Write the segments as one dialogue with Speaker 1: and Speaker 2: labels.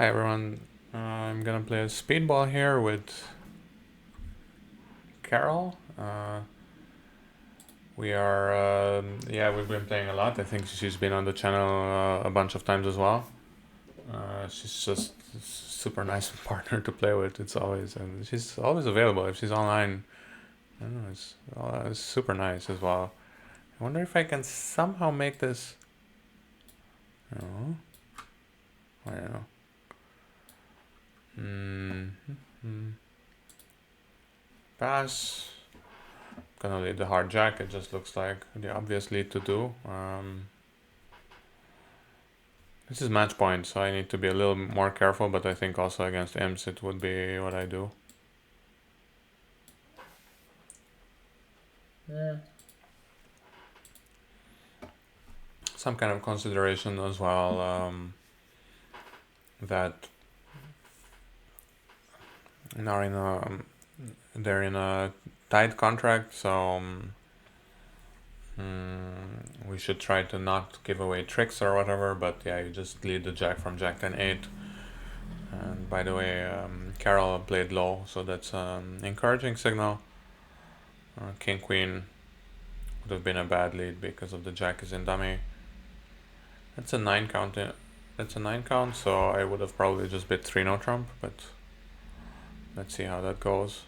Speaker 1: Hi everyone, I'm gonna play a speedball here with Carol. We've been playing a lot. I think she's been on the channel a bunch of times as well. She's just a super nice partner to play with. And she's always available if she's online. I don't know, it's super nice as well. I wonder if I can somehow make this. No, I don't know. Pass. Gonna lead the hard jack. It just looks like the obvious lead to do. This is match point, so I need to be a little more careful, but I think also against imps it would be what I do. Yeah. Some kind of consideration as well, that they're in a tight contract, so we should try to not give away tricks or whatever, but yeah, you just lead the jack from jack 10-8. And by the way, Carol played low, so that's an encouraging signal. King queen would have been a bad lead because of the jack is in dummy. That's a 9 count. That's a 9 count, so I would have probably just bid 3 no trump, but let's see how that goes.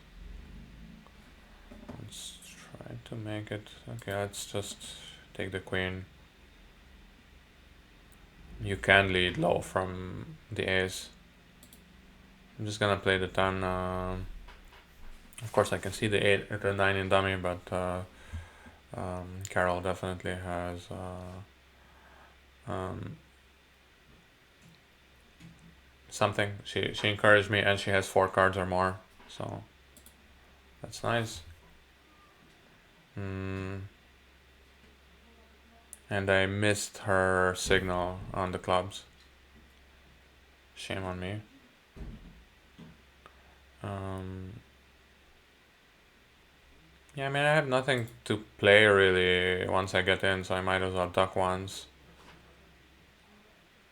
Speaker 1: Let's try to make it. Okay, let's just take the queen. You can lead low from the ace. I'm just gonna play the 10. Of course, I can see the 8 or the 9 in dummy, but Carol definitely has something. She encouraged me, and she has 4 cards or more, so that's nice. And I missed her signal on the clubs. Shame on me. Yeah, I mean, I have nothing to play really once I get in, so I might as well duck once.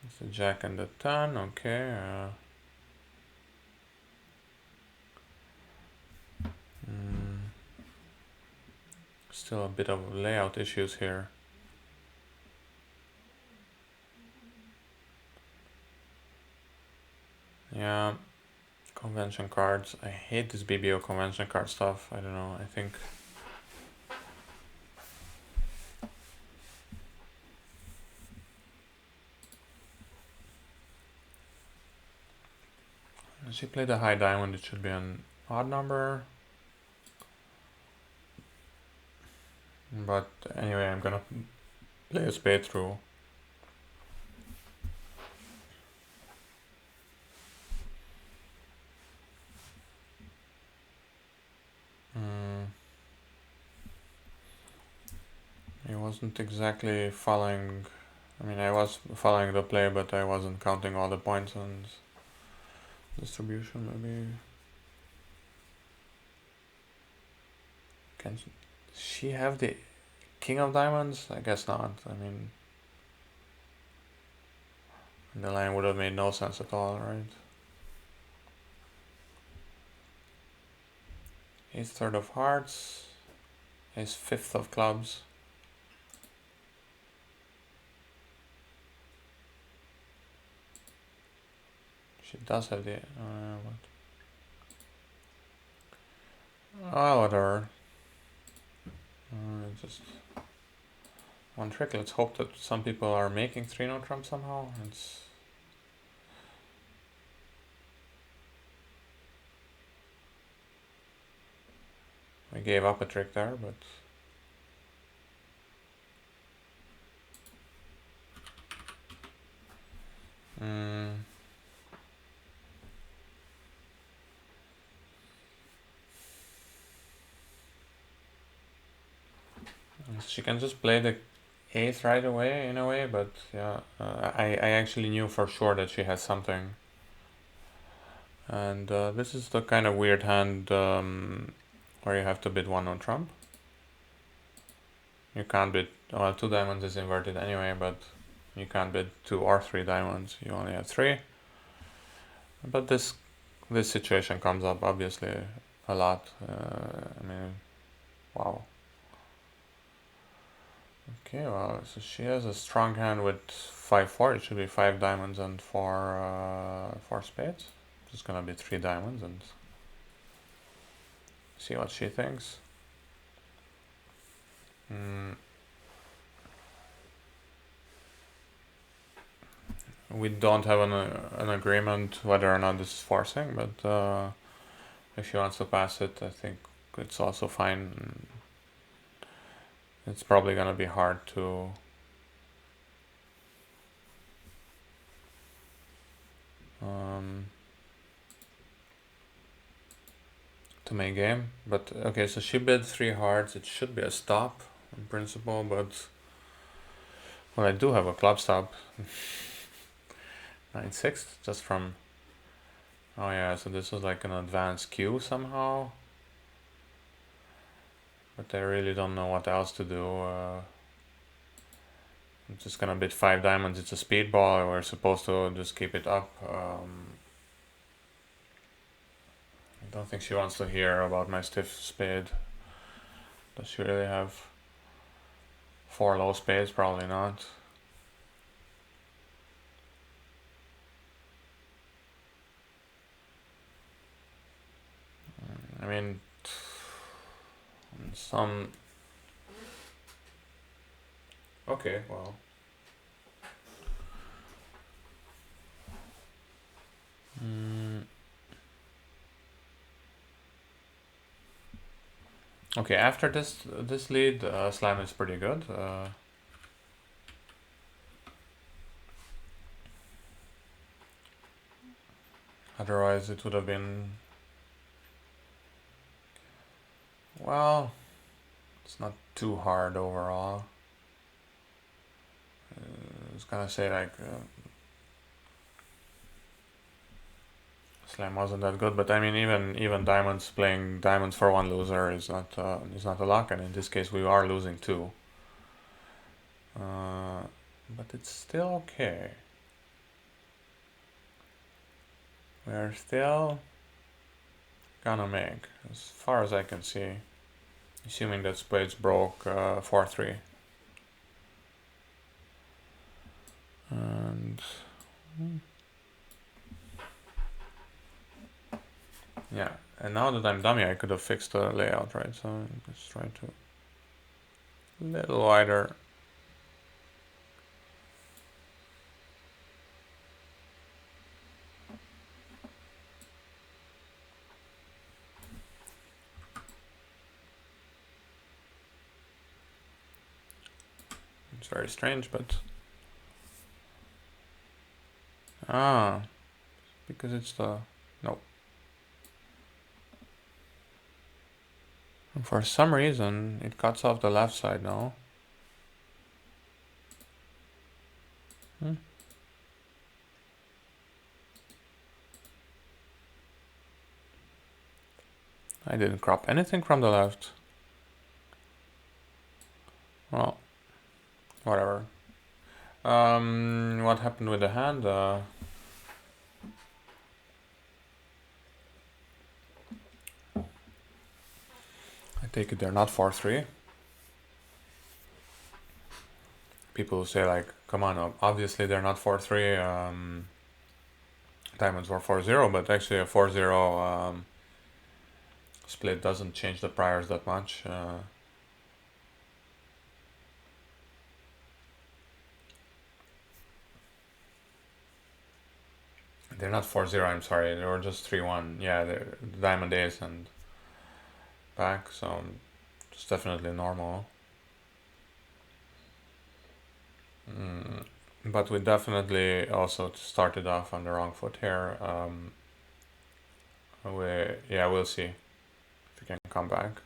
Speaker 1: It's the jack and the 10, okay. Still a bit of layout issues here. Yeah, convention cards. I hate this BBO convention card stuff. I don't know, I think... She played a high diamond, it should be an odd number. But anyway, I'm gonna play a spade through. I wasn't exactly following... I mean, I was following the play, but I wasn't counting all the points and distribution, maybe. Can she have the king of diamonds? I guess not. I mean, the line would have made no sense at all, right? Ace third of hearts, ace fifth of clubs. She does have the whatever. Just one trick. Let's hope that some people are making 3 no trump somehow. We gave up a trick there, but she can just play the eighth right away in a way, but yeah, I actually knew for sure that she has something. And this is the kind of weird hand where you have to bid 1 on trump. You can't bid, well, 2 diamonds is inverted anyway, but you can't bid 2 or 3 diamonds, you only have 3. But this situation comes up obviously a lot. I mean, wow. Okay, well, so she has a strong hand with 5-4. It should be 5 diamonds and 4 spades. Just gonna be 3 diamonds and see what she thinks. We don't have an agreement whether or not this is forcing, but if she wants to pass it, I think it's also fine. It's probably gonna be hard to make game. But okay, so she bid 3 hearts. It should be a stop in principle, but well, I do have a club stop. 9-6 just from. Oh yeah, so this is like an advanced queue somehow. But I really don't know what else to do. I'm just gonna bid 5 diamonds. It's a speedball. We're supposed to just keep it up. I don't think she wants to hear about my stiff spade. Does she really have 4 low spades? Probably not. I mean, some. Okay, well. Okay, after this lead, slam is pretty good. Otherwise, it would have been. Well, it's not too hard overall. I was gonna say like slam wasn't that good, but I mean even diamonds, playing diamonds for 1 loser is not a lock, and in this case we are losing 2. But it's still okay. We're still gonna make, as far as I can see, assuming that spades broke 4-3. And yeah, and now that I'm dummy, I could have fixed the layout, right? So let's try to a little wider. It's very strange, but because it's the no. And for some reason, it cuts off the left side now. I didn't crop anything from the left. Well, whatever. What happened with the hand? I take it they're not 4-3. People who say like, come on, obviously they're not 4-3. Diamonds were 4-0, but actually a 4-0 split doesn't change the priors that much. They're not 4-0, I'm sorry. They were just 3-1. Yeah, they're diamond ace and back, so it's definitely normal. But we definitely also started off on the wrong foot here. We'll see if we can come back.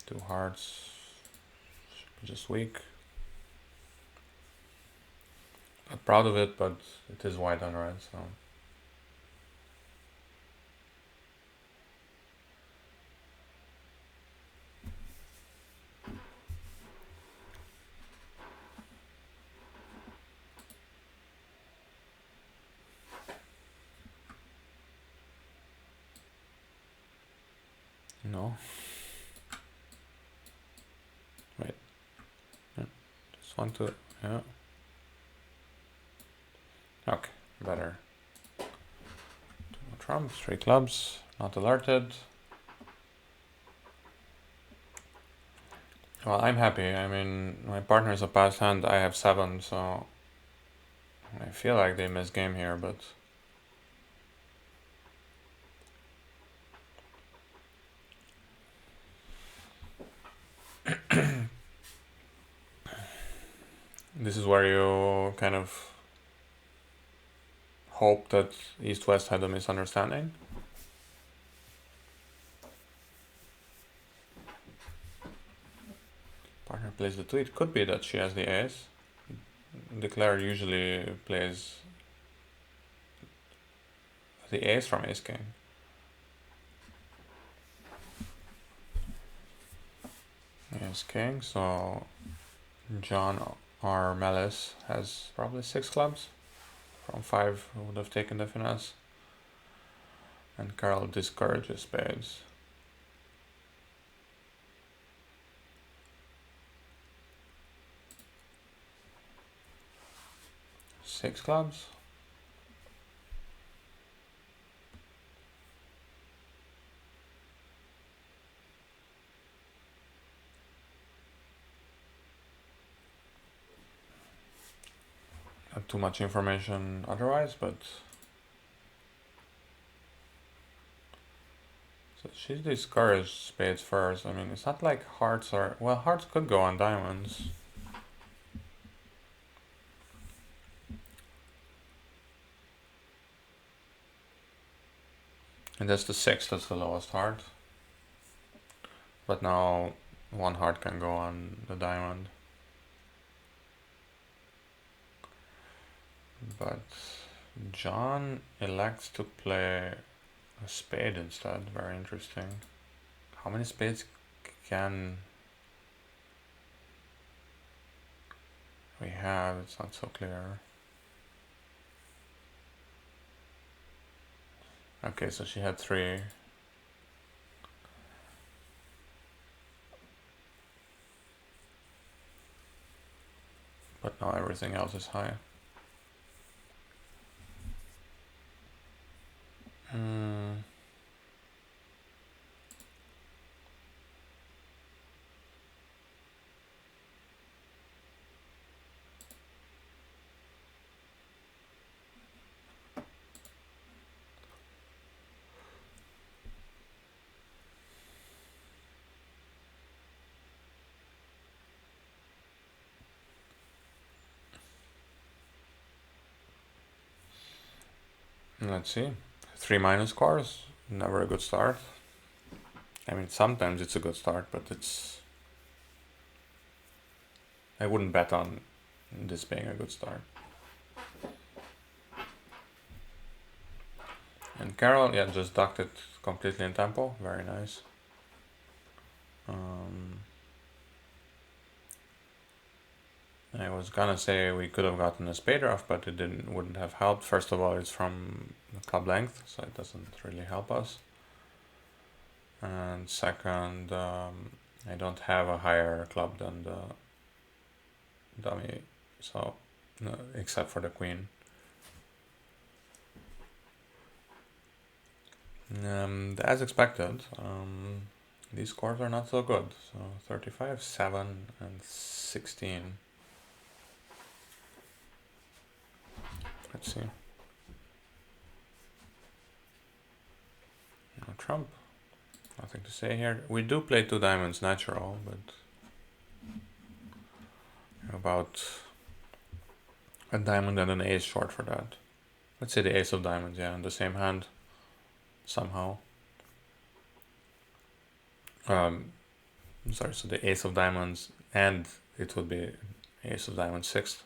Speaker 1: 2 hearts, just weak. Not proud of it, but it is white on red, so. go. Wait. Yeah. Just want to, yeah. Okay, better. Trump, 3 clubs, not alerted. Well, I'm happy. I mean, my partner is a pass hand. I have 7, so I feel like they missed game here, but this is where you kind of hope that East-West had a misunderstanding. Partner plays the 2. It could be that she has the ace. Declare usually plays the ace from ace-king. Ace-king, so John or Melis has probably 6 clubs. From 5 would have taken the finesse. And Carol discourages spades. Six clubs. Not too much information otherwise, but so she discouraged spades first. I mean, it's not like hearts are, well, hearts could go on diamonds. And that's the 6, that's the lowest heart. But now 1 heart can go on the diamond. But John elects to play a spade instead. Very interesting. How many spades can we have? It's not so clear. Okay, so she had 3. But now everything else is high. Let's see. 3 minus scores, never a good start. I mean, sometimes it's a good start, but it's... I wouldn't bet on this being a good start. And Carol, yeah, just ducked it completely in tempo. Very nice. I was gonna say we could have gotten a spade off, but it wouldn't have helped. First of all, it's from club length, so it doesn't really help us. And second, I don't have a higher club than the dummy, so no, except for the queen. As expected, these scores are not so good. So 35, 7, and 16. Let's see. No trump. Nothing to say here. We do play 2 diamonds natural, but about a diamond and an ace short for that. Let's say the ace of diamonds, yeah, in the same hand. Somehow. Sorry, so the ace of diamonds, and it would be ace of diamonds 6th.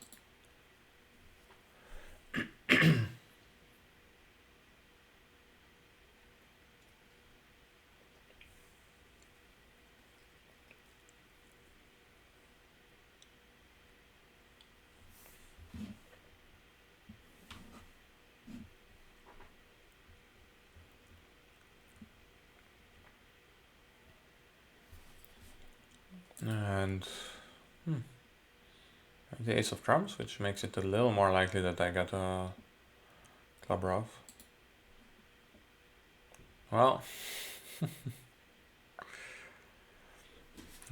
Speaker 1: And the ace of trumps, which makes it a little more likely that I get a club rough. Well,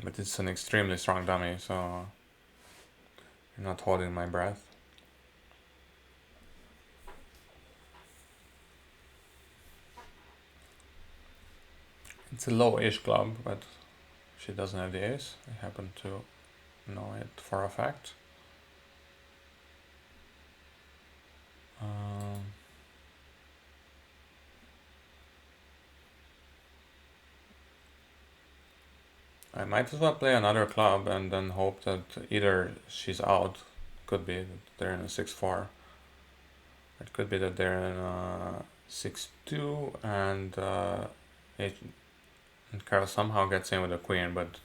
Speaker 1: but it's an extremely strong dummy, so I'm not holding my breath. It's a low-ish club, but she doesn't have the ace. I happen to know it for a fact. I might as well play another club and then hope that either she's out, could be that they're in a 6-4. It could be that they're in a 6-2 and Carol somehow gets in with a queen, but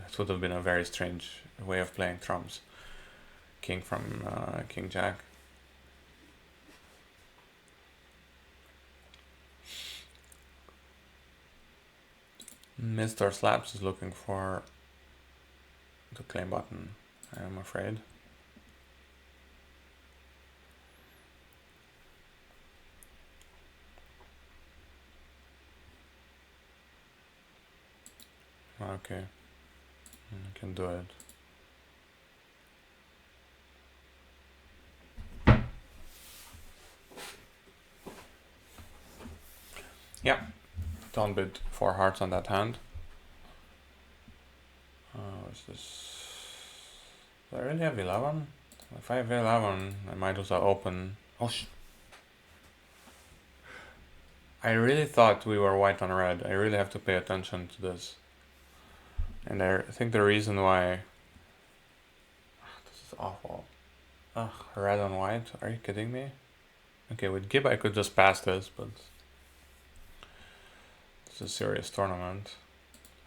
Speaker 1: it would have been a very strange way of playing trumps. King from King Jack. Mr. Slaps is looking for the claim button, I am afraid. Okay, I can do it. Yeah, don't bid 4 hearts on that hand. What's this? Do I really have 11? If I have 11, I might as well open. Oh, I really thought we were white on red. I really have to pay attention to this. And I think the reason why... This is awful. Ugh, red on white? Are you kidding me? Okay, with Gib I could just pass this, but... It's a serious tournament.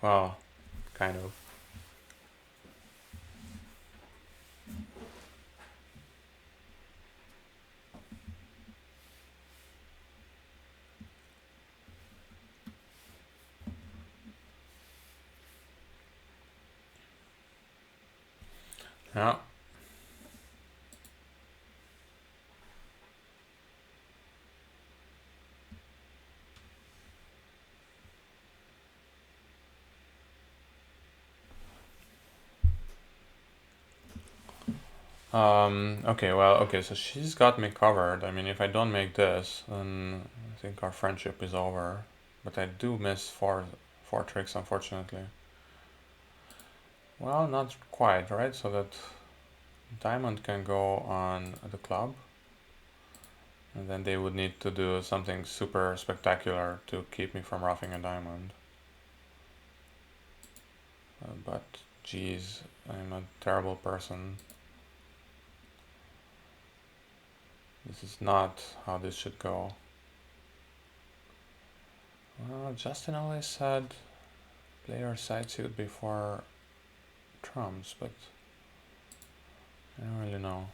Speaker 1: Well, kind of. Yeah. Okay, well, okay, so she's got me covered. I mean, if I don't make this, then I think our friendship is over. But I do miss four tricks, unfortunately. Well, not quite, right? So that diamond can go on the club. And then they would need to do something super spectacular to keep me from roughing a diamond. But, geez, I'm a terrible person. This is not how this should go. Well, Justin always said play your side suit before trumps, but I don't really know.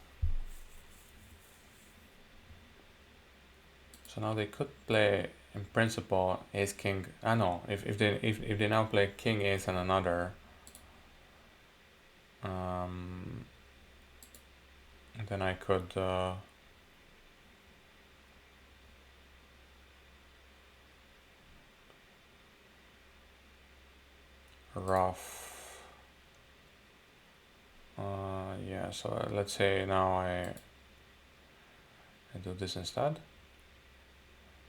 Speaker 1: So now they could play, in principle, ace king. No, if they now play king ace and another, then I could rough. Yeah, so let's say now I do this instead.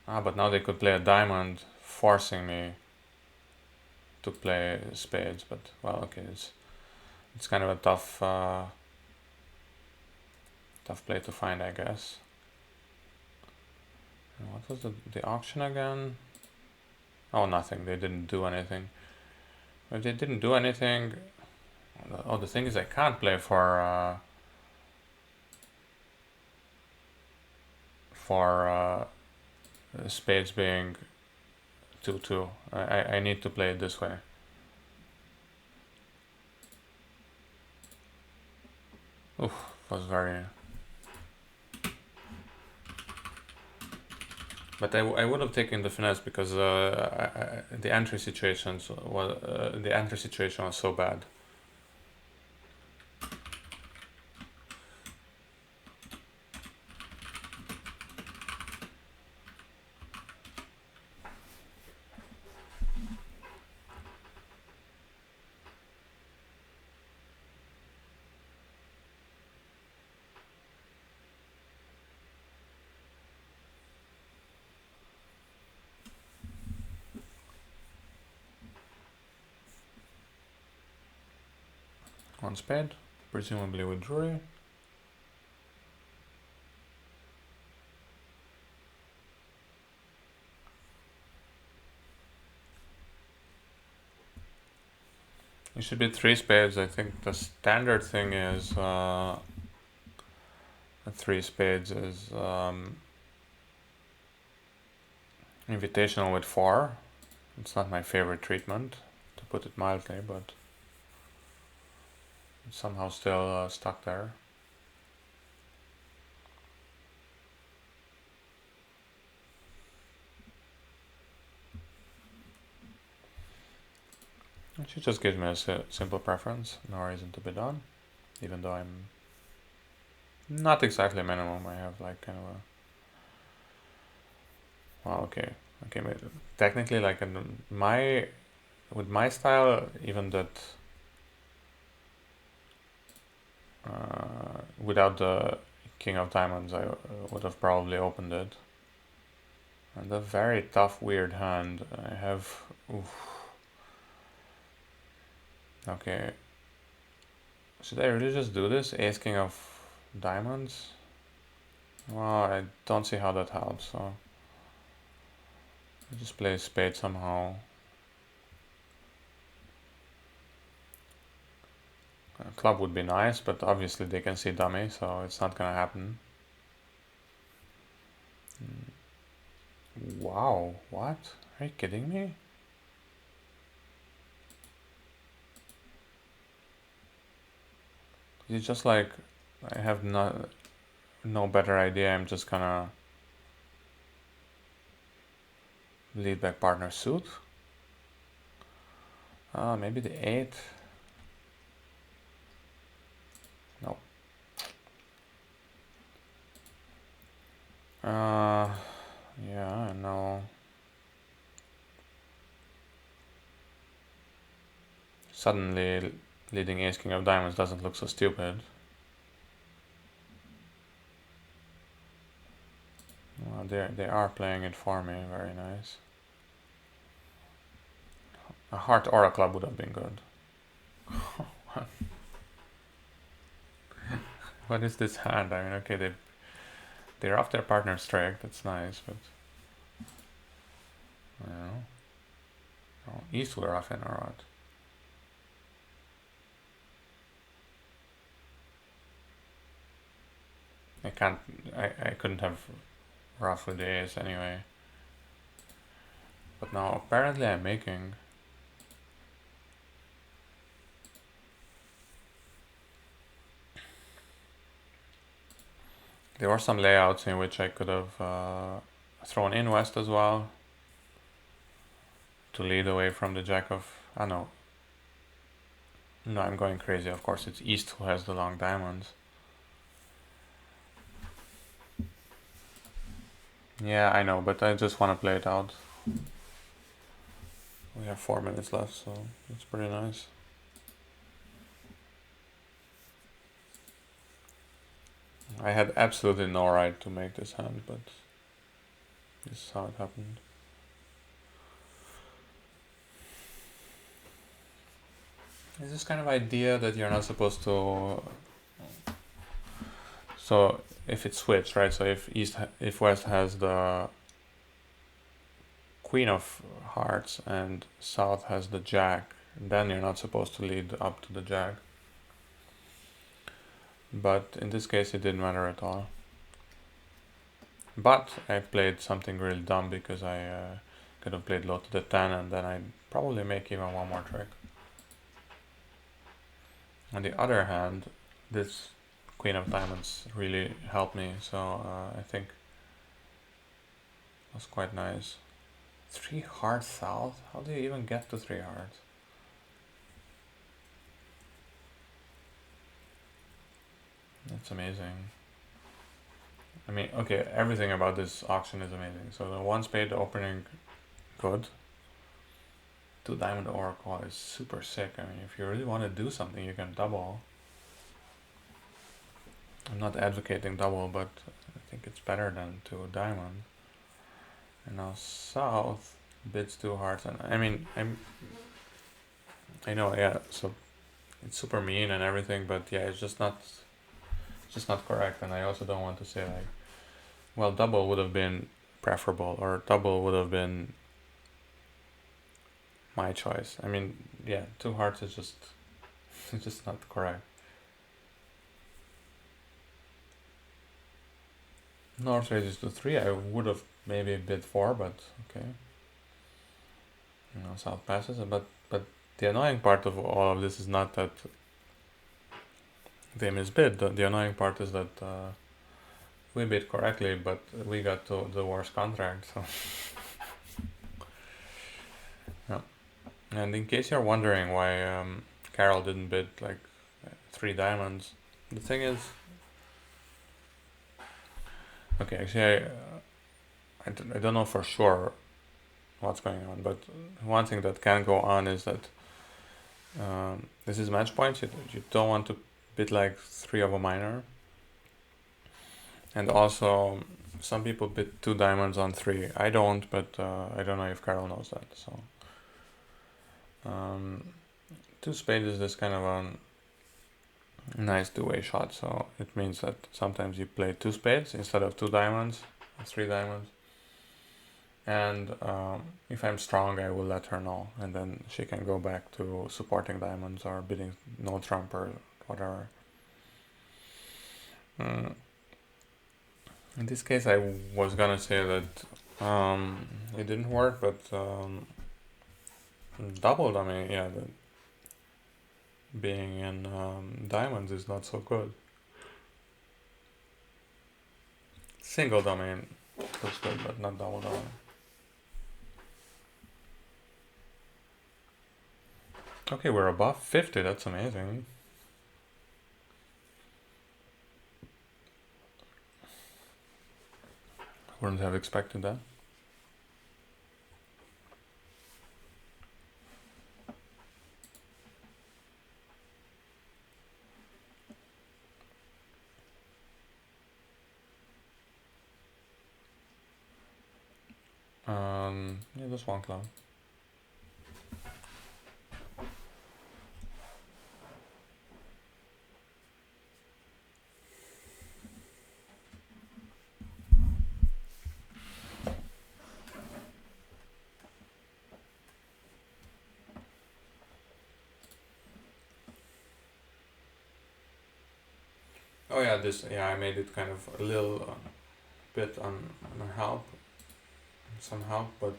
Speaker 1: But now they could play a diamond, forcing me to play spades. But well, okay, it's kind of a tough play to find, I guess. And what was the auction again? Oh, nothing. They didn't do anything. If they didn't do anything, oh, the thing is I can't play for spades being 2-2. I need to play it this way. Oof, was very... But I would have taken the finesse because the entry situation was so bad. One spade, presumably with Drury. It should be 3 spades. I think the standard thing is 3 spades is invitational with 4. It's not my favorite treatment, to put it mildly, but it's somehow still stuck there. She just gives me a simple preference, no reason to be done, even though I'm not exactly minimum. I have like kind of a, well, okay, but technically like with my style, even that without the King of Diamonds, I would have probably opened it. And a very tough, weird hand. I have, oof. Okay. Should I really just do this? Ace King of Diamonds? Well, I don't see how that helps, so I just play a spade somehow. A club would be nice, but obviously they can see dummy, so it's not gonna happen. Wow, what? Are you kidding me? It's just like, I have no better idea. I'm just gonna lead back partner suit. Maybe the 8. No. Yeah, no. Suddenly, leading Ace King of Diamonds doesn't look so stupid. Well, they are playing it for me. Very nice. A heart or a club would have been good. What is this hand? I mean, okay, they're off their partner's trick. That's nice, but I don't know. Oh, East were off in or what? I couldn't have rough with the ace anyway. But now apparently I'm making. There were some layouts in which I could have thrown in west as well to lead away from the jack of, I know. No, I'm going crazy. Of course, it's east who has the long diamonds. Yeah, I know, but I just want to play it out. We have 4 minutes left, so it's pretty nice. I had absolutely no right to make this hand, but this is how it happened. It's this kind of idea that you're not supposed to. So if it's switched, right? So if West has the Queen of Hearts and South has the Jack, then you're not supposed to lead up to the Jack. But in this case, it didn't matter at all. But I played something really dumb because I could have played low to the 10 and then I'd probably make even one more trick. On the other hand, this Queen of Diamonds really helped me, so I think it was quite nice. 3 hearts south? How do you even get to 3 hearts? That's amazing. I mean, okay, everything about this auction is amazing. So the 1 spade opening, good. 2 diamond oracle is super sick. I mean, if you really want to do something, you can double. I'm not advocating double, but I think it's better than 2 diamond. And now south bids 2 hearts, and I mean, I know, yeah. So it's super mean and everything, but yeah, it's just not correct. And I also don't want to say like, well, double would have been preferable, or double would have been my choice. I mean, yeah, two hearts is just it's just not correct. North raises to 3. I would have maybe bid 4, but okay. South passes, but the annoying part of all of this is not that they misbid. The annoying part is that we bid correctly, but we got to the worst contract. So, yeah. And in case you're wondering why Carol didn't bid like 3 diamonds, the thing is, okay, actually, I don't know for sure what's going on, but one thing that can go on is that this is match points. You don't want to bid like 3 of a minor, and also some people bid 2 diamonds on 3. I don't, but I don't know if Carol knows that. So 2 spades is this kind of a nice two-way shot. So it means that sometimes you play 2 spades instead of 2 diamonds, 3 diamonds. And if I'm strong, I will let her know, and then she can go back to supporting diamonds or bidding no trump or whatever. In this case, I was gonna say that it didn't work, but doubled. I mean, yeah, being in diamonds is not so good. Single domain looks good, but not double domain. Okay, we're above 50. That's amazing. Wouldn't have expected that. Yeah, just one club. Oh yeah, I made it kind of a little bit on help, some help, but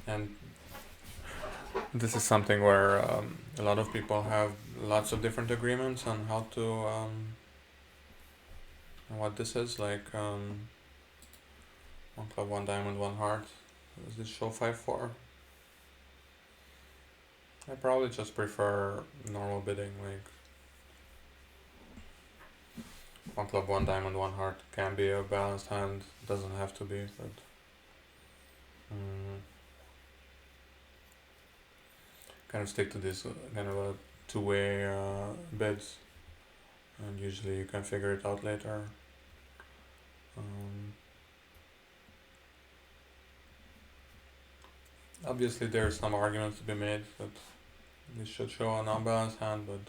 Speaker 1: and this is something where a lot of people have lots of different agreements on how to what this is like. 1 club, 1 diamond, 1 heart. Does this show 5-4? I probably just prefer normal bidding, like 1 club, 1 diamond, 1 heart can be a balanced hand, doesn't have to be, but kind of stick to this kind of a two-way bids, and usually you can figure it out later. Obviously there are some arguments to be made that this should show an unbalanced hand, but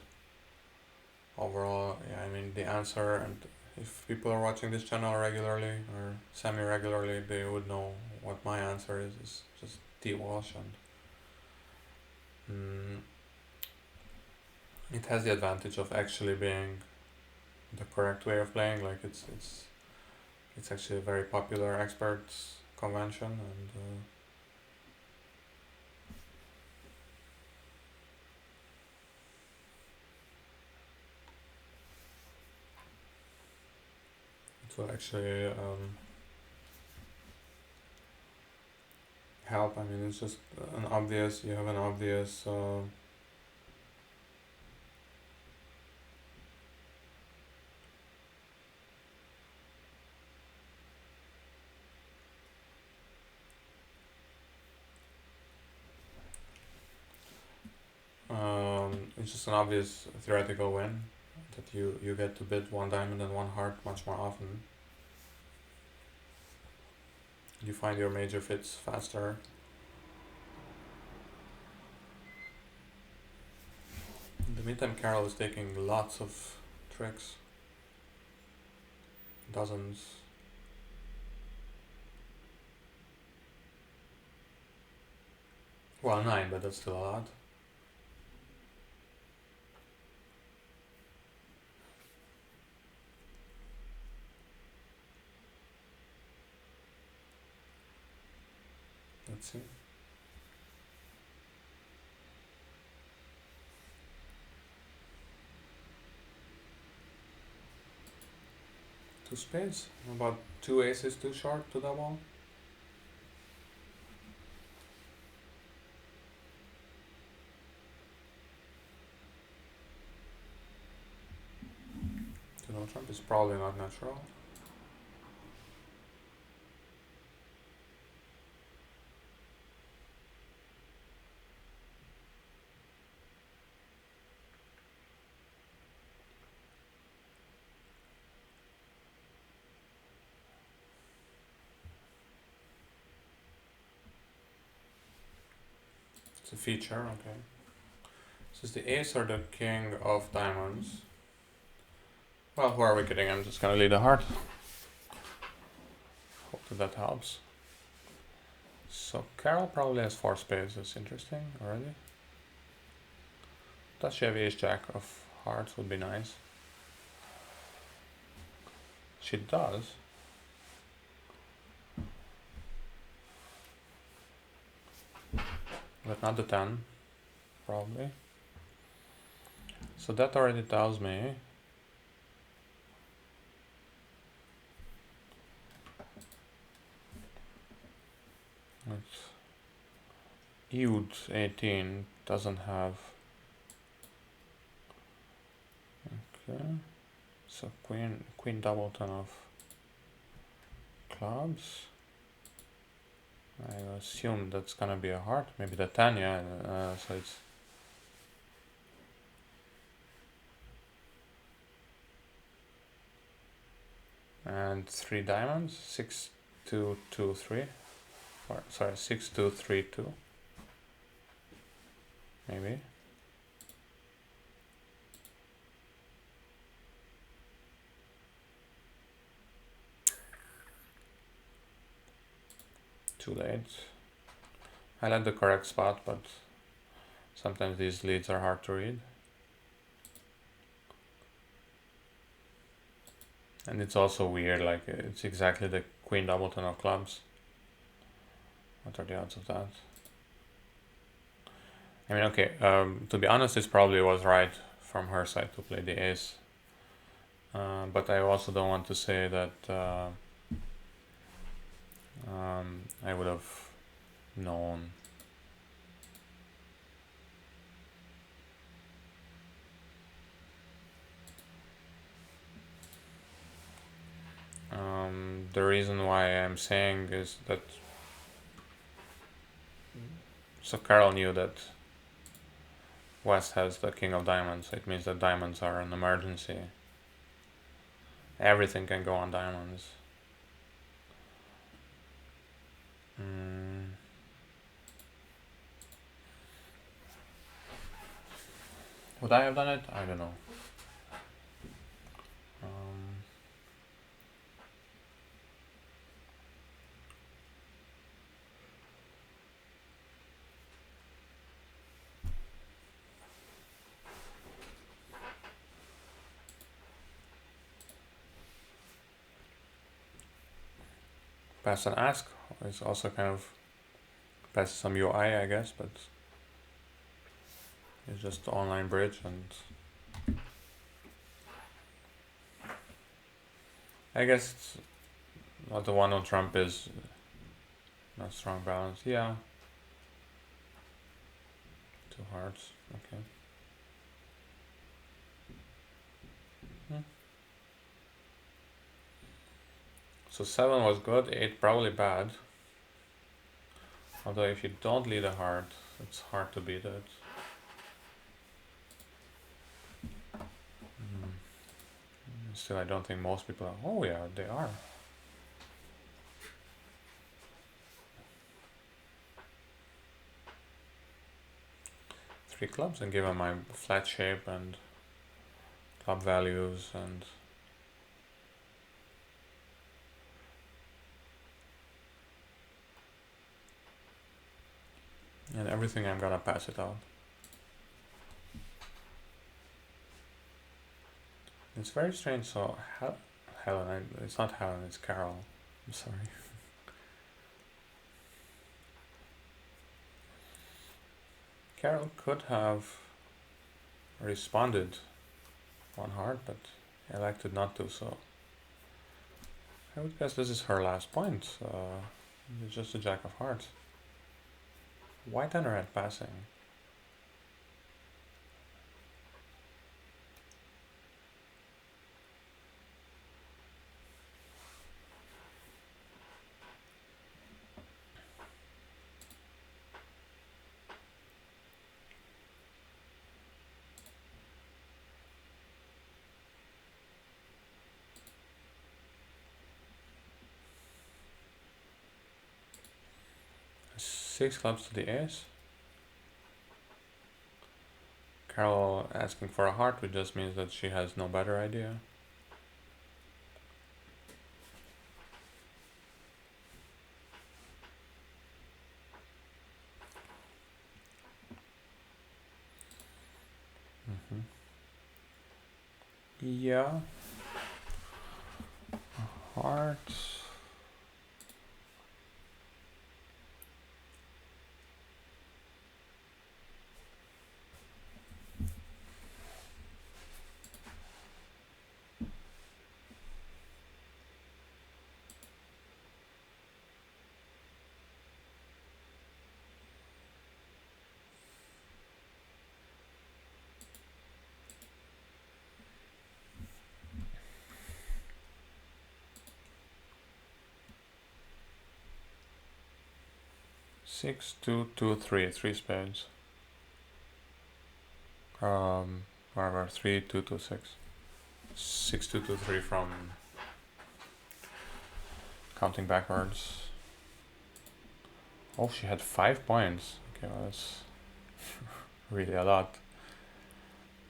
Speaker 1: overall, yeah, I mean the answer, and if people are watching this channel regularly or semi-regularly, they would know what my answer is. It's just D-Walsh, and it has the advantage of actually being the correct way of playing. Like it's actually a very popular experts convention, and it will actually help. I mean, it's just you have an obvious it's just an obvious theoretical win that you get to bid 1 diamond and 1 heart much more often. You find your major fits faster. the meantime, Carol is taking lots of tricks. Dozens. Well, 9, but that's still a lot. Let's see. Two spades? About 2 aces too short to double? To no trump is probably not natural. It's a feature, okay. This is the ace or the king of diamonds. Well, who are we kidding? I'm just gonna lead a heart. Hope that helps. So Carol probably has 4 spades. That's interesting already. Does she have ace jack of hearts? Would be nice. She does. But not the 10, probably. So that already tells me that Eud 18 doesn't have. Okay. So queen double 10 of clubs. I assume that's gonna be a heart. Maybe the 10, yeah. So it's. And 3 diamonds. 6, 2, 2, 3. Or, sorry, 6, 2, 3, 2. Maybe. Too late. I like the correct spot, but sometimes these leads are hard to read. And it's also weird, like it's exactly the queen double 10 of clubs. What are the odds of that? I mean, okay, to be honest, this probably was right from her side to play the ace. But I also don't want to say that I would have known. The reason why I'm saying is that so Carol knew that West has the king of diamonds. It means that diamonds are an emergency. Everything can go on diamonds. Would I have done it? I don't know. Pass and ask is also kind of passes some UI, I guess, but it's just online bridge, and I guess it's not the one on Trump is not strong balance. Yeah. 2 hearts. Okay. So 7 was good, 8 probably bad. Although if you don't lead a heart, it's hard to beat it. Still, I don't think most people are. Oh yeah, they are. 3 clubs and give him my flat shape and club values and everything. I'm gonna pass it out. It's very strange. So Helen, it's not Helen, it's Carol. I'm sorry. Carol could have responded one heart, but elected not to, so I would guess this is her last point. It's just a jack of hearts. White and red passing. Six clubs to the ace. Carol asking for a heart, which just means that she has no better idea. Yeah. Heart. Six, two, two, three. Three spades. Whatever. 3, 2, 2, 6. 6, 2, 2, 3 from counting backwards. Oh, she had 5 points. Okay, well, that's really a lot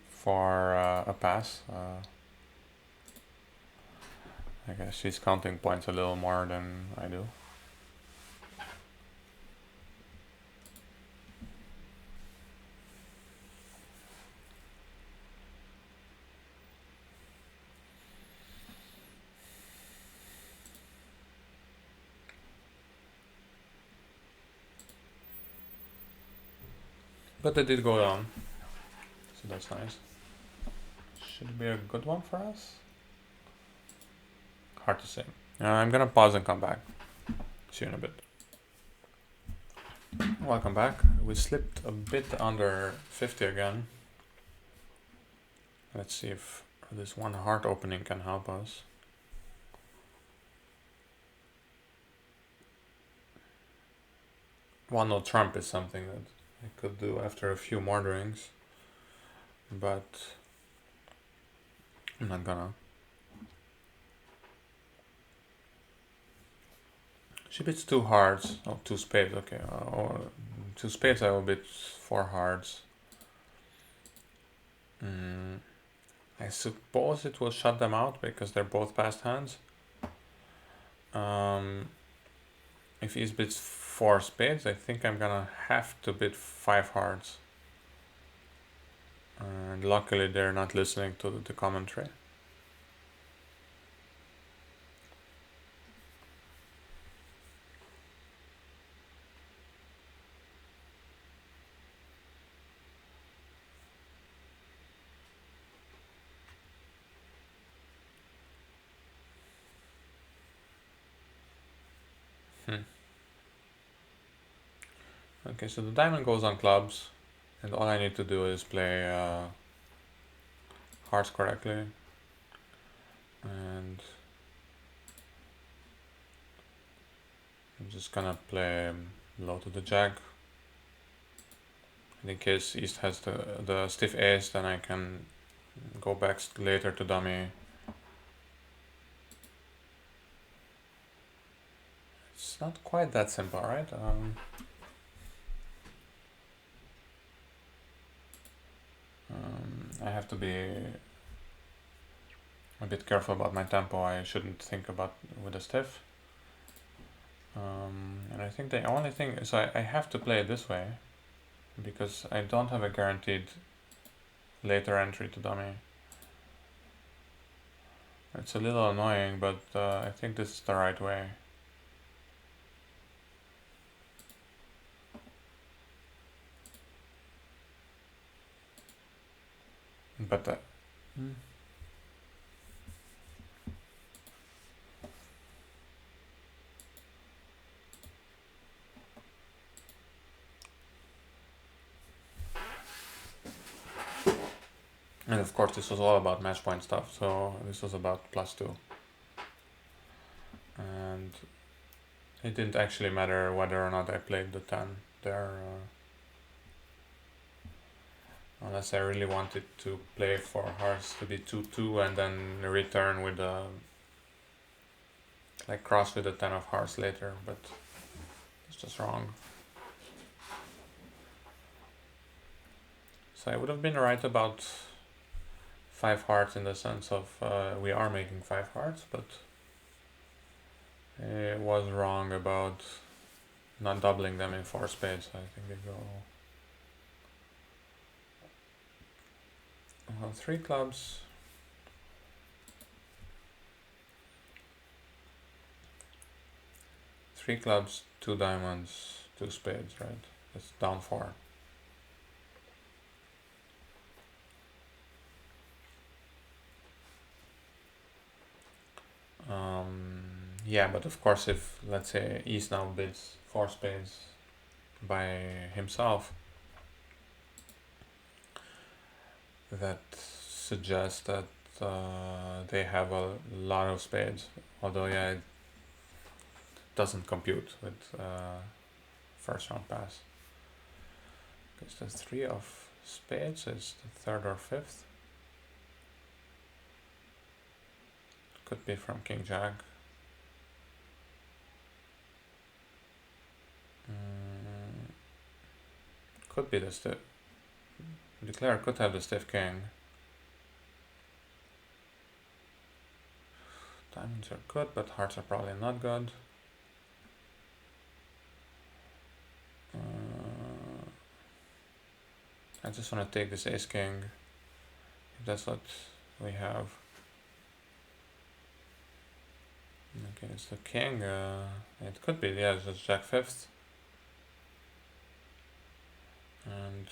Speaker 1: for a pass. I guess she's counting points a little more than I do. But they did go down, so that's nice. Should it be a good one for us? Hard to say. I'm gonna pause and come back. See you in a bit. Welcome back. We slipped a bit under 50 again. Let's see if this one heart opening can help us. Well, no trump is something that I could do after a few more drinks, but I'm not gonna. She bits 2 hearts. Oh, 2 spades, okay. 2 spades I will bid 4 hearts. I suppose it will shut them out because they're both passed hands. If he bids 4 spades, I think I'm gonna have to bid 5 hearts. And luckily they're not listening to the commentary. Okay, so the diamond goes on clubs, and all I need to do is play hearts correctly. And I'm just gonna play low to the jack. And in case East has the stiff ace, then I can go back later to dummy. It's not quite that simple, right? have to be a bit careful about my tempo. I shouldn't think about with a stiff. And I think the only thing is I have to play it this way because I don't have a guaranteed later entry to dummy. It's a little annoying, but I think this is the right way. But and of course this was all about match point stuff, so this was about +2. And it didn't actually matter whether or not I played the 10 there, unless I really wanted to play for hearts to be 2-2 and then return with a like cross with the 10 of hearts later, but it's just wrong. So I would have been right about 5 hearts in the sense of we are making 5 hearts, but it was wrong about not doubling them in 4 spades. I think they go 3 clubs. Three clubs, 2 diamonds, 2 spades, right? That's down 4. Yeah, but of course if, let's say, East now bids 4 spades by himself, that suggests that they have a lot of spades, although yeah, it doesn't compute with first round pass. Because the 3 of spades is the 3rd or 5th. Could be from King Jack. Could be the stiff. Declare could have the stiff king. Diamonds are good, but hearts are probably not good. I just want to take this ace king, if that's what we have. Okay, it's the king. It could be, yeah, it's just Jack 5th. And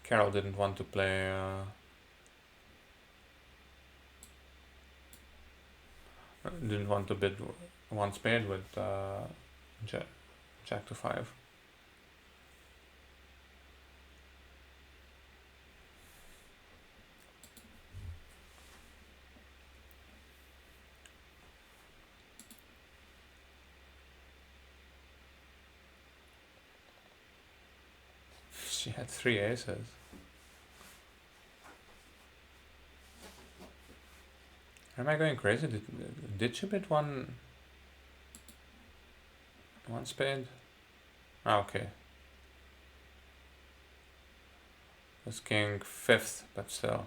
Speaker 1: Carol didn't want to play didn't want to bid 1 spade with Jack to 5. She had 3 aces. Am I going crazy? Did she bid one spade? Ah, okay. It's king 5th, but still.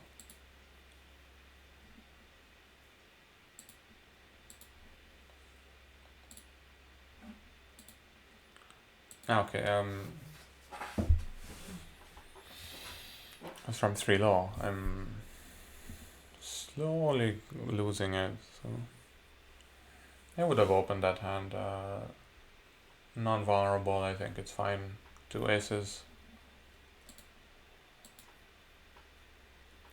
Speaker 1: Ah, okay. It's from 3 low. I'm slowly losing it. So I would have opened that hand. Non-vulnerable. I think it's fine. 2 aces.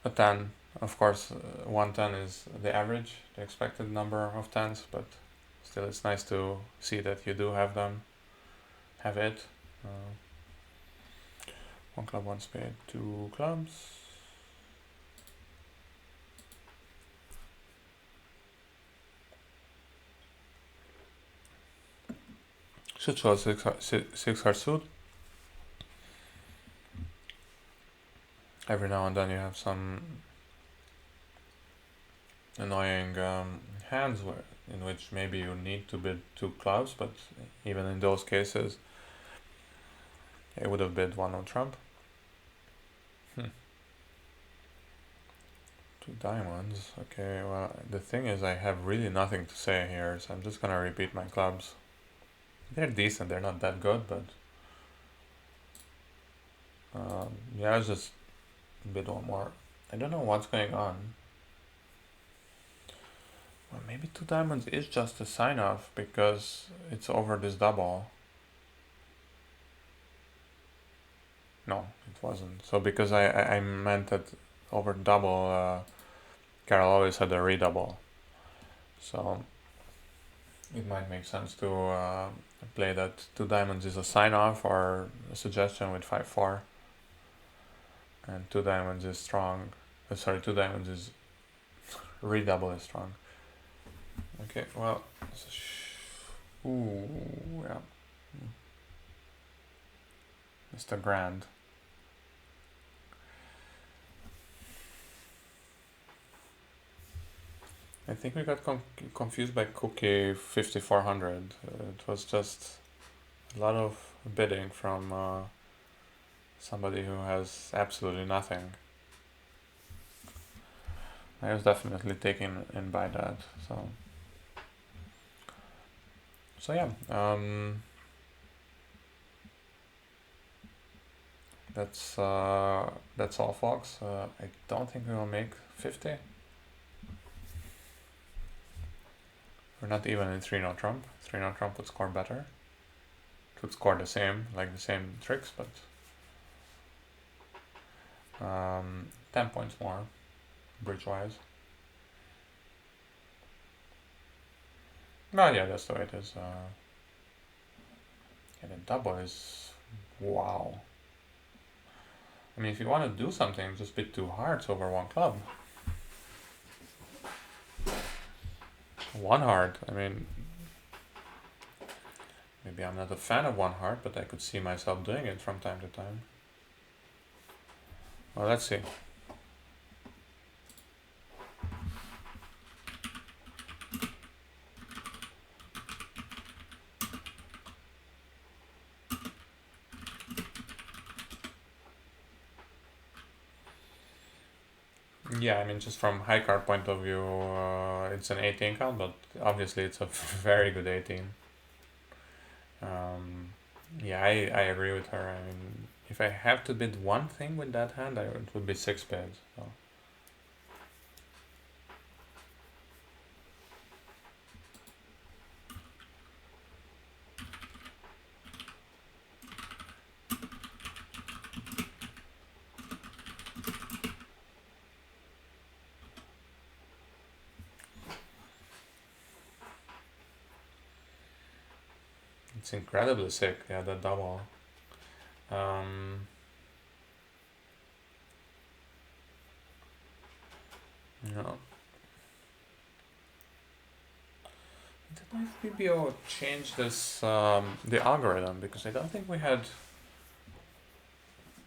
Speaker 1: A 10. Of course, 110 is the average, the expected number of 10s, but still it's nice to see that you do have them. Have it. 1 club, 1 spade, 2 clubs. Should show 6 heart suit. Every now and then you have some annoying hands in which maybe you need to bid 2 clubs, but even in those cases, it would have bid 1 on trump. Two diamonds. Okay, well, the thing is I have really nothing to say here, so I'm just gonna repeat my clubs. They're decent, they're not that good, but yeah, let's just bid one more. I don't know what's going on. Well, maybe two diamonds is just a sign off because it's over this double. No, it wasn't. So because I meant that over double, Carol always had a redouble. So it might make sense to play that two diamonds is a sign off or a suggestion with 5-4. And two diamonds is strong. Sorry, two diamonds is redouble is strong. Okay, well, ooh, yeah. Mr. Grand. I think we got confused by Cookie 5400. It was just a lot of bidding from somebody who has absolutely nothing. I was definitely taken in by that. So yeah. That's all, folks. I don't think we will make 50. We're not even in 3-0 Trump. 3-0 Trump would score better. It would score the same, like the same tricks, but 10 points more, bridge-wise. No, yeah, that's the way it is. Yeah, the double is... wow. I mean, if you want to do something, just bid 2 hearts over 1 club. 1 heart, I mean... maybe I'm not a fan of 1 heart, but I could see myself doing it from time to time. Well, let's see. Yeah, I mean, just from high card point of view, it's an 18 count, but obviously it's a very good 18. Yeah, I agree with her. I mean, if I have to bid one thing with that hand, it would be 6 bids. So. It's incredibly sick, yeah, that double. You know, I don't know if BBO changed this, the algorithm, because I don't think we had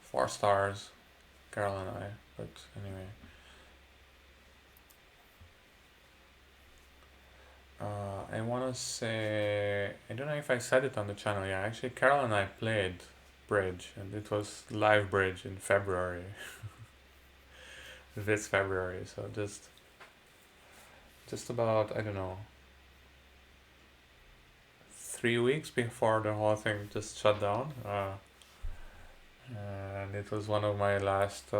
Speaker 1: 4 stars, Carol and I, but anyway. I want to say, I don't know if I said it on the channel. Yeah, actually, Carol and I played bridge, and it was live bridge in February. This February, so just about, I don't know, 3 weeks before the whole thing just shut down. And it was one of my last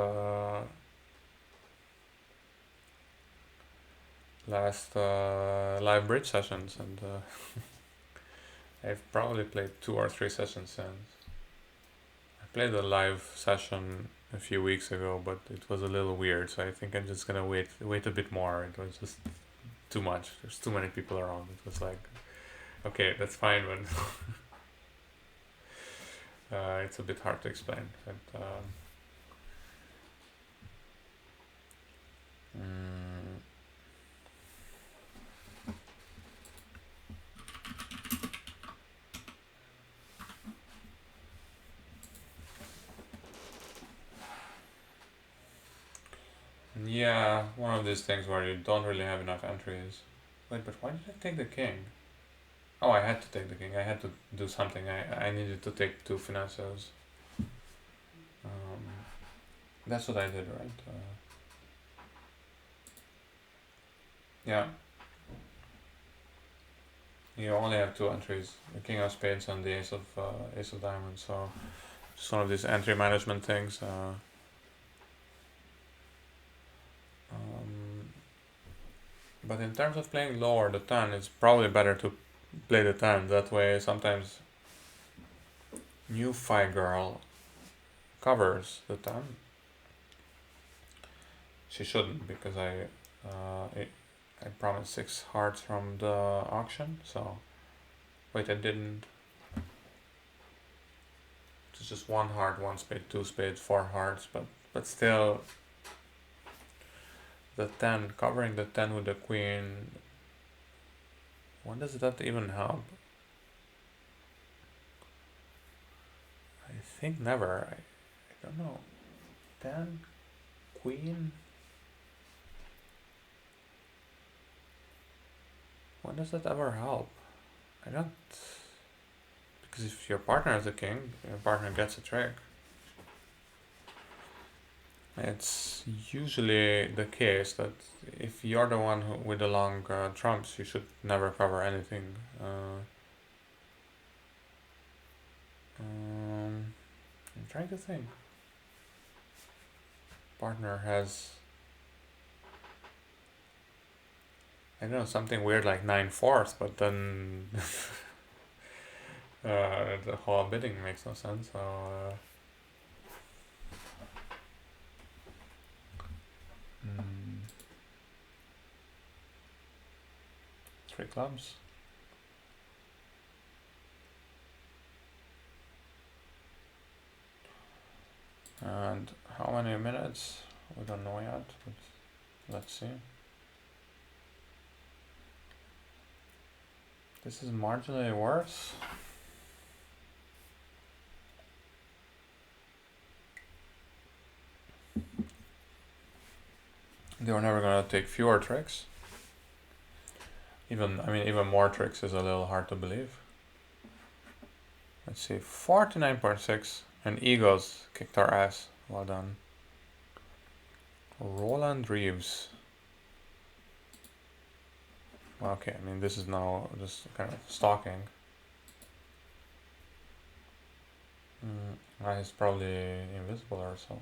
Speaker 1: live bridge sessions, and I've probably played 2 or 3 sessions since. I played a live session a few weeks ago, but it was a little weird, so I think I'm just gonna wait a bit more. It was just too much. There's too many people around. It was like, okay, that's fine, but it's a bit hard to explain. But, yeah, one of these things where you don't really have enough entries. Wait, but why did I take the king? Oh, I had to take the king. I had to do something. I needed to take 2 finesses. That's what I did, right? Yeah. You only have two entries, the king of spades and the ace of diamonds. So just one of these entry management things. But in terms of playing lower the 10, it's probably better to play the 10. That way, sometimes new Fi girl covers the 10. She shouldn't, because I promised 6 hearts from the auction. So wait, I didn't. It's just 1 heart, 1 spade, 2 spades, 4 hearts, but still, the 10, covering the 10 with the queen, when does that even help? I think never. I don't know. 10, queen. When does that ever help? I don't. Because if your partner is a king, your partner gets a trick. It's usually the case that if you're the one with the long trumps, you should never cover anything. I'm trying to think. Partner has, I don't know, something weird like 9/4, but then the whole bidding makes no sense. So 3 clubs. And how many minutes? We don't know yet, but let's see. This is marginally worse. They were never gonna take fewer tricks. Even more tricks is a little hard to believe. Let's see, 49.6, and Eagles kicked our ass. Well done. Roland Reeves. Okay, I mean, this is now just kind of stalking. He's probably invisible or so.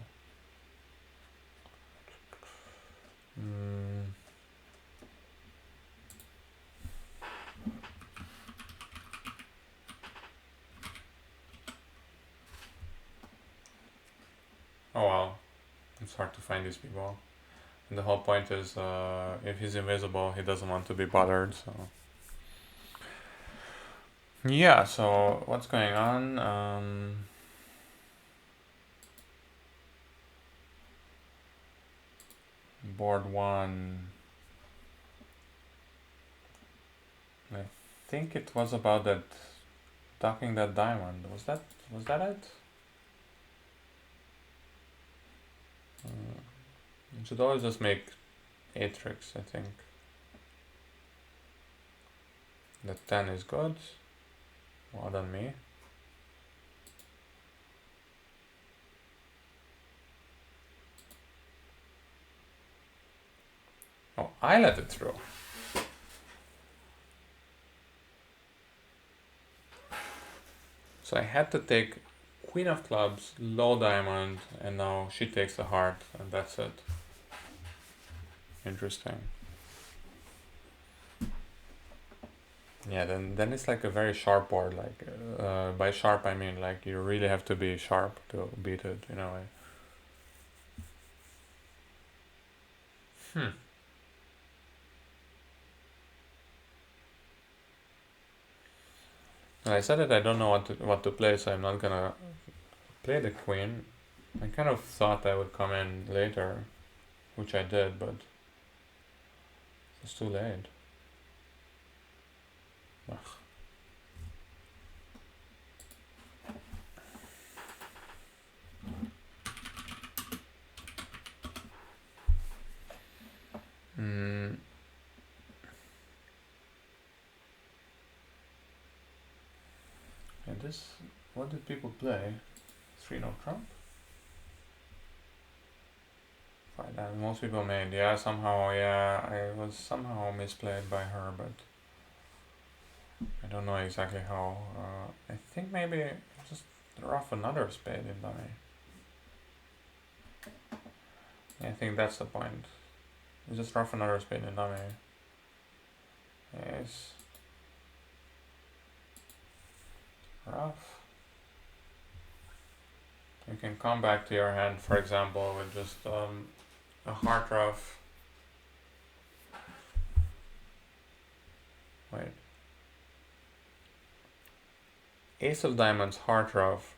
Speaker 1: Oh well, it's hard to find these people. And the whole point is, if he's invisible, he doesn't want to be bothered, so... Yeah, so what's going on? Board 1. I think it was about that, docking that diamond. Was that it? You should always just make 8 tricks, I think. The 10 is good. Well done, me. Oh, I let it through. So I had to take queen of clubs, low diamond, and now she takes the heart, and that's it. Interesting. Yeah, then it's like a very sharp board. Like by sharp I mean like you really have to be sharp to beat it in a way. And I said that I don't know what to play, so I'm not gonna play the queen. I kind of thought I would come in later, which I did, but it's too late. Ugh. And this, what did people play? 3 no trump? Five diamonds. Most people made. Yeah, somehow. Yeah, I was somehow misplayed by her, but I don't know exactly how. I think maybe just rough another spade in dummy. Yeah, I think that's the point. Just rough another spade in dummy. Yes. Rough. You can come back to your hand, for example, with just a heart rough. Wait. Ace of diamonds, heart rough,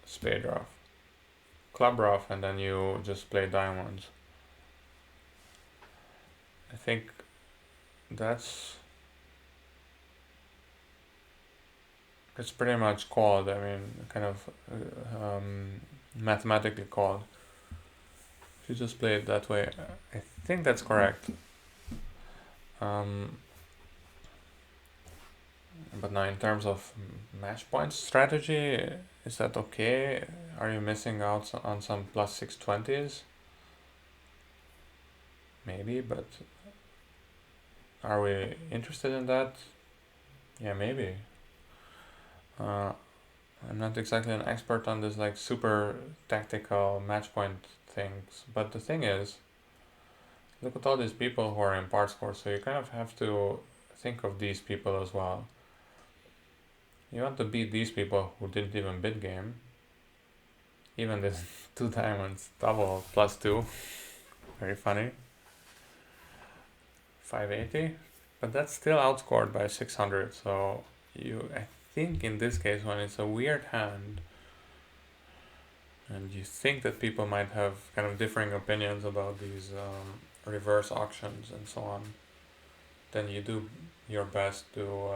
Speaker 1: spade rough, club rough, and then you just play diamonds. I think that's pretty much called. I mean, kind of mathematically called. If you just play it that way, I think that's correct. But now in terms of match point strategy, is that okay? Are you missing out on some plus 620s? Maybe, but are we interested in that? Yeah, maybe. I'm not exactly an expert on this like super tactical match point things, but the thing is, look at all these people who are in part score, so you kind of have to think of these people as well. You want to beat these people who didn't even bid game. Even this 2 diamonds double plus 2, very funny. 580, but that's still outscored by 600, so I think in this case, when it's a weird hand and you think that people might have kind of differing opinions about these reverse auctions and so on, then you do your best to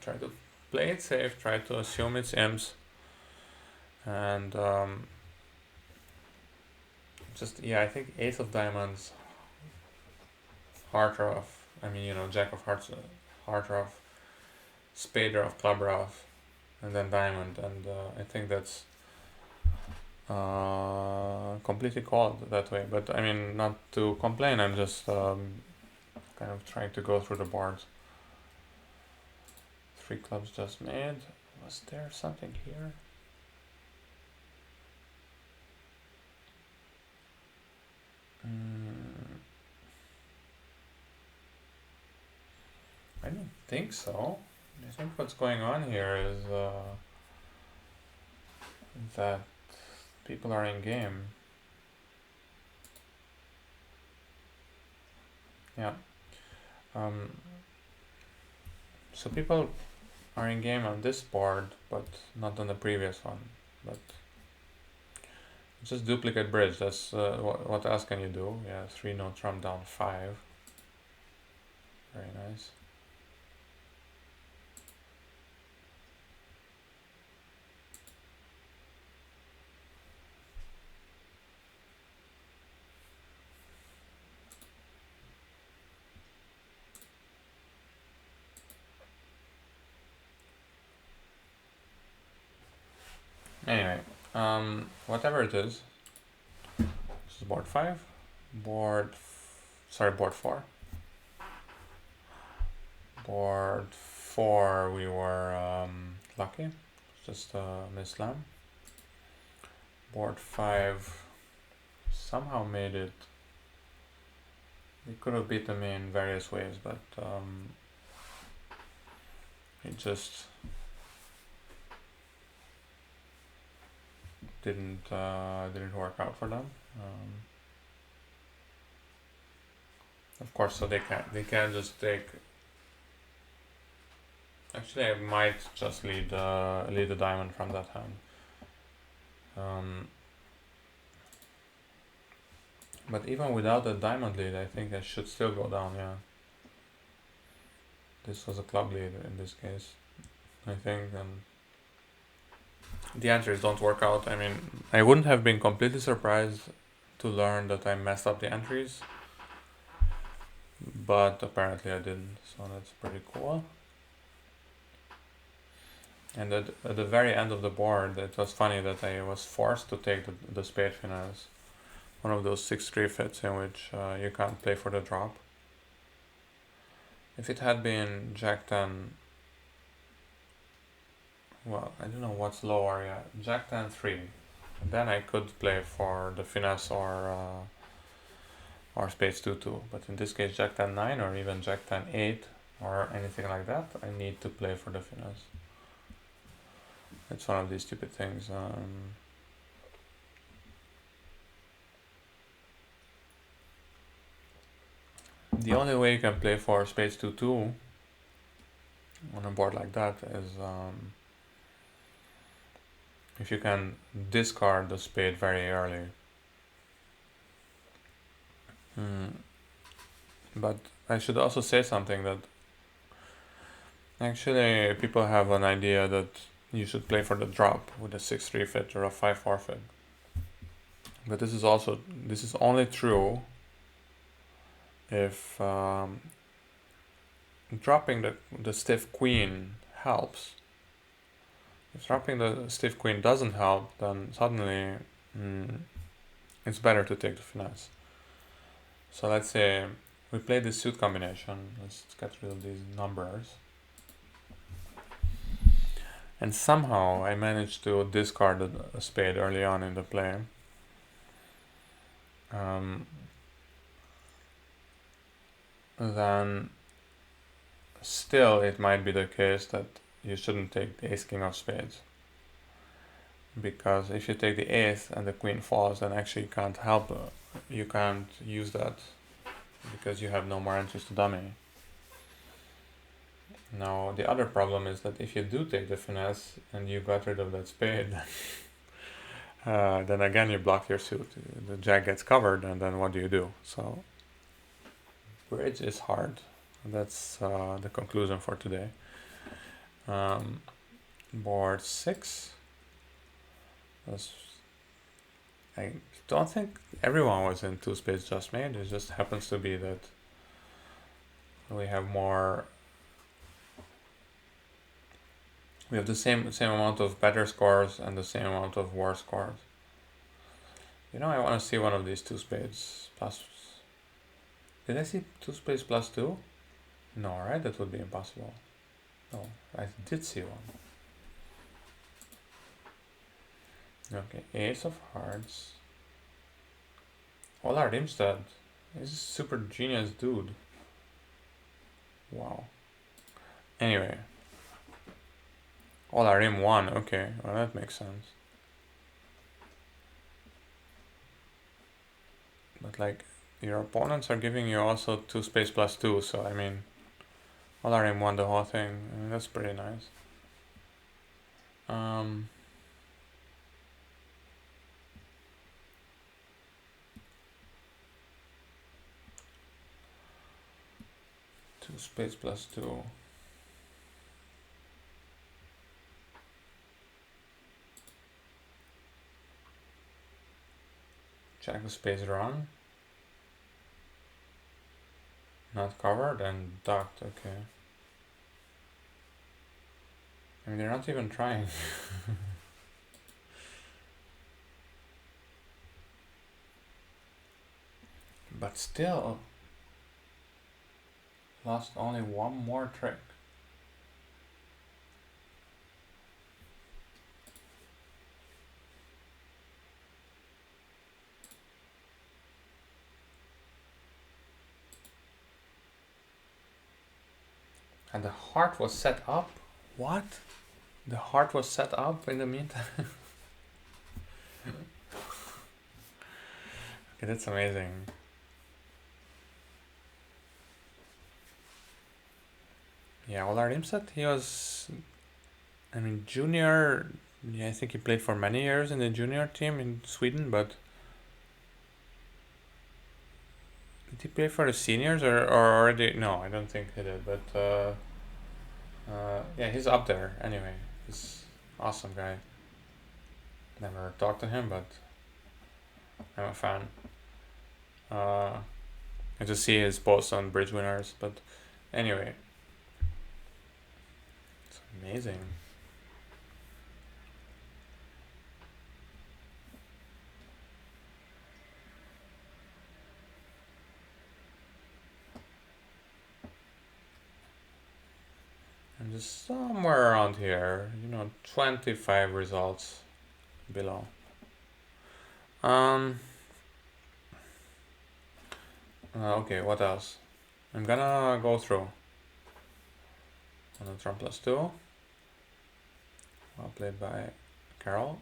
Speaker 1: try to play it safe, try to assume it's imps, and I think ace of diamonds, heart rough, jack of hearts, heart rough, spade rough, club rough, and then diamond, and I think that's completely called that way. But I mean, not to complain, I'm just kind of trying to go through the boards. 3 clubs just made. Was there something here? I don't think so. I think what's going on here is that people are in game. Yeah. So people are in game on this board, but not on the previous one. But just duplicate bridge. That's what else can you do? Yeah, 3 no trump down 5. Very nice. Anyway, whatever it is, this is board 5, board 4. Board 4 we were lucky, just mislam. Board 5 somehow made it. We could have beaten me in various ways, but it just didn't work out for them. Of course, so they can't just take. Actually, I might just lead the diamond from that hand. But even without the diamond lead, I think I should still go down. Yeah. This was a club lead in this case, I think, and the entries don't work out. I mean, I wouldn't have been completely surprised to learn that I messed up the entries, but apparently I didn't, so that's pretty cool. And at the very end of the board, it was funny that I was forced to take the spade finesse, one of those 6-3 fits in which you can't play for the drop. If it had been Jack 10, well, I don't know what's lower, yeah, Jack 10 3, then I could play for the finesse or spades 2-2, but in this case Jack 10 9 or even Jack 10 8 or anything like that, I need to play for the finesse. It's one of these stupid things. The only way you can play for spades 2-2 on a board like that is if you can discard the spade very early. But I should also say something that actually people have an idea that you should play for the drop with a 6-3 fit or a 5-4 fit. But this is only true if dropping the stiff queen helps. If dropping the stiff queen doesn't help, then suddenly it's better to take the finesse. So let's say we play this suit combination. Let's get rid of these numbers. And somehow I managed to discard a spade early on in the play. Then still it might be the case that you shouldn't take the ace king of spades, because if you take the ace and the queen falls, then actually you can't help you can't use that because you have no more entries to dummy. Now the other problem is that if you do take the finesse and you got rid of that spade, then again you block your suit. The jack gets covered, and then what do you do? So bridge is hard. That's the conclusion for today. Board 6. I don't think everyone was in two spades just made. It just happens to be that we have more. We have the same amount of better scores and the same amount of worse scores. You know, I want to see one of these two spades plus. Did I see two spades plus 2? No, right? That would be impossible. No, I did see one. Okay, ace of hearts. Ola Rimstad. He's a super genius dude. Wow. Anyway. Ola Rim 1, okay, well that makes sense. But like, your opponents are giving you also two spades plus 2, so I mean, Ola Rim won the whole thing. I mean, that's pretty nice. Two spades plus 2. Jack of spades run. Not covered and ducked, okay. I mean, they're not even trying. But still, lost only one more trick. And the heart was set up? What? The heart was set up in the meantime? Okay, that's amazing. Yeah, Ola Rimstad, he was, I mean, junior, yeah, I think he played for many years in the junior team in Sweden, but did he play for the seniors or already? No, I don't think he did, but yeah, he's up there anyway. He's an awesome guy. Never talked to him, but I'm a fan. I just see his posts on Bridge Winners, but anyway, it's amazing. I'm just somewhere around here, 25 results below. Okay, what else? I'm gonna go through on the Trump plus 2, well played by Carol.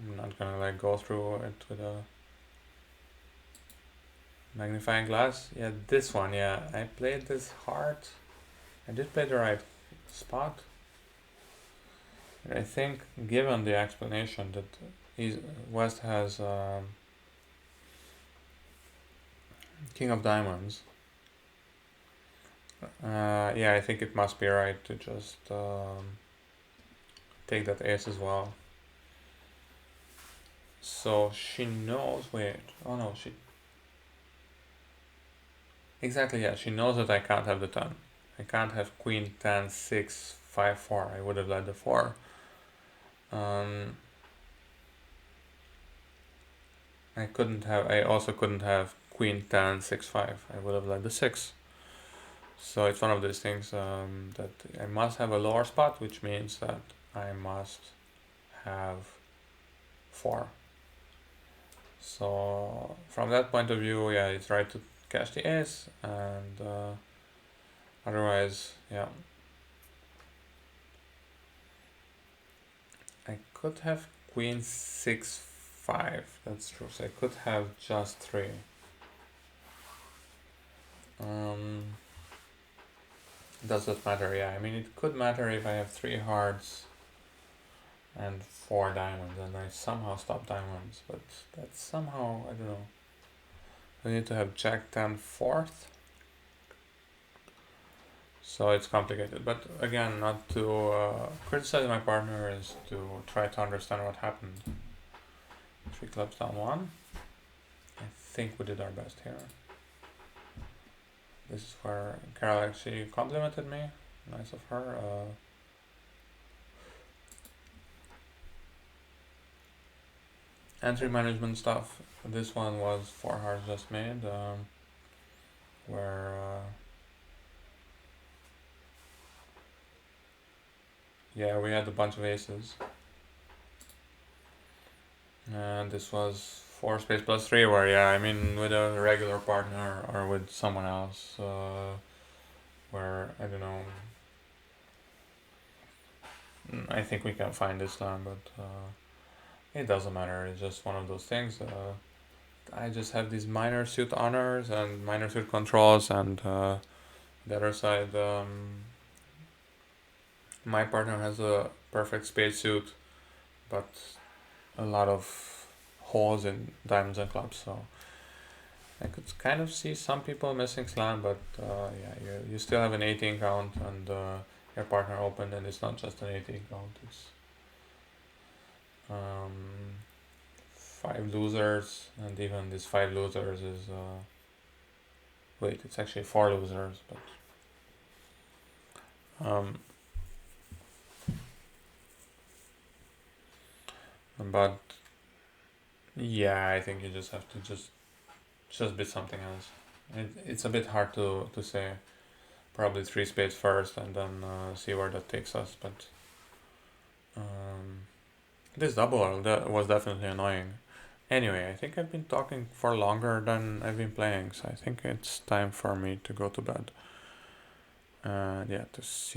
Speaker 1: I'm not gonna like go through it with a magnifying glass. Yeah, this one, yeah, I played this hard. I did play the right spot. I think, given the explanation that West has King of Diamonds, yeah, I think it must be right to just take that ace as well. So she knows. Wait. Oh no, she. Exactly, yeah. She knows that I can't have the 10. I can't have Queen 10, 6, 5, 4. I would have led the 4. I also couldn't have Queen 10, 6, 5. I would have led the 6. So it's one of these things that I must have a lower spot, which means that I must have 4. So from that point of view, yeah, it's right to cash the ace, and otherwise, yeah. I could have Queen 6, 5, that's true, so I could have just 3. Does that matter? Yeah, I mean, it could matter if I have 3 hearts and 4 diamonds, and I somehow stop diamonds, but that's somehow, I don't know. I need to have Jack 10 fourth, so it's complicated. But again, not to criticize my partner, is to try to understand what happened. 3 clubs down 1. I think we did our best here. This is where Carol actually complimented me. Nice of her. Entry management stuff. This one was 4 hearts just made, where yeah, we had a bunch of aces, and this was 4 space plus 3, where yeah, I mean, with a regular partner or with someone else, where I don't know. I think we can find this time, but it doesn't matter. It's just one of those things. I just have these minor suit honors and minor suit controls, and the other side, my partner has a perfect spade suit, but a lot of holes in diamonds and clubs. So I could kind of see some people missing slam, but yeah, you still have an 18 count, and your partner opened, and it's not just an 18 count. It's 5 losers, and even these 5 losers is wait, it's actually 4 losers, but yeah, I think you just have to just bid something else. It's a bit hard to say. Probably 3 spades first, and then see where that takes us. But this double that was definitely annoying. Anyway, I think I've been talking for longer than I've been playing, so I think it's time for me to go to bed. Yeah, to see